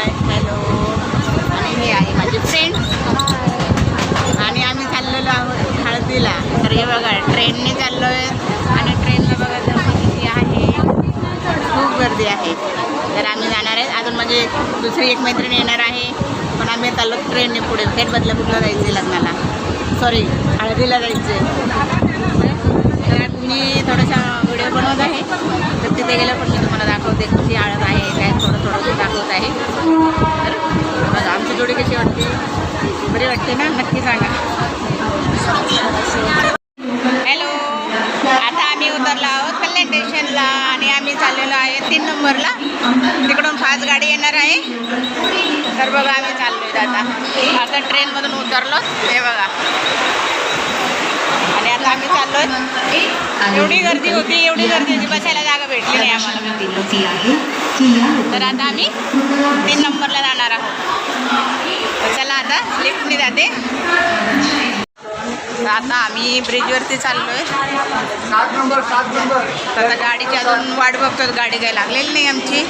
Hi hello. आणि हे आहे माझे फ्रेंड आणि आम्ही चाललेलो आहोत हळदीला. तर हे बघा ट्रेनने चाललो आहे आणि ट्रेनला बघा गर्दी किती आहे, खूप गर्दी आहे. तर आम्ही जाणार आहे. अजून माझी दुसरी एक मैत्रीण येणार आहे, पण आम्ही चाललो ट्रेनने पुढे. थेट बदलापूरला जायचं आहे लग्नाला, सॉरी हळदीला जायचं आहे. तर मी थोडासा व्हिडिओ बनवत आहे, तर तिथे गेलं पण मी तुम्हाला दाखवते कशी हळद आहे काय, थोडं थोडं दाखवत आहे. तर बघा आमची जोडी कशी वाटते, बरी वाटते ना, नक्की सांगा. हॅलो. आता आम्ही उतरलो आहोत कल्याण स्टेशनला आणि आम्ही चाललेलो आहे 3 नंबरला. तिकडून फास्ट गाडी येणार आहे. तर बघा आम्ही चाललो आहे आता ट्रेनमधून उतरलो, हे बघा. आणि आता आम्ही चाललोय. एवढी गर्दी होती बसायला जागा भेटली नाही आम्हाला. तर आता आम्ही 3 नंबरला जाणार आहोत. तर चला आता लिफ्टने जाते. तर आता आम्ही ब्रिजवरती चाललोय. 7 नंबर. तर आता गाडीची अजून वाट बघतो, गाडी काही लागलेली नाही आमची.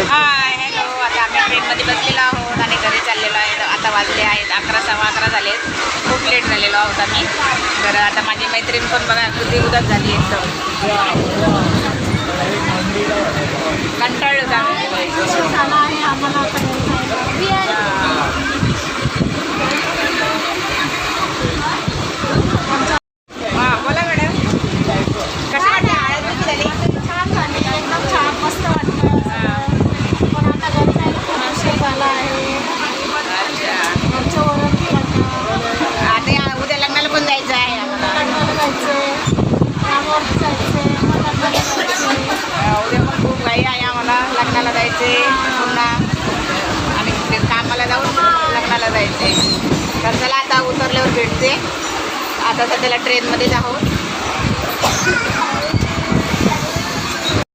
Hi hello. आता आम्ही ट्रेनमध्ये बसलेलो आहोत आणि घरी चाललेलो आहे. आता वाजले आहेत 11, 11:15 झालेत. खूप लेट झालेलो आहोत आम्ही. तर आता माझी मैत्रीण पण बघा किती उदास झाली आहे. कंटाळलो हां बोला मॅडम, कशी वाटते हळद कशी झाली? छान झाली, एकदम छान, मस्त वाटतं. पण आता घरी जायला खूप उशीर झाला आहे. आमच्या ओळखी आता उद्या लग्नाला पण जायचं आहे आम्हाला. लग्नाला जायचं, कामावरती जायचं, मग लग्नाला जायचं. उद्या पण खूप घाई आहे आम्हाला, लग्नाला जायचे पुन्हा आणि ते कामाला जाऊन लग्नाला जायचे. तर चला आता उतरल्यावर भेटते. आता सध्याला ट्रेनमध्येच आहोत.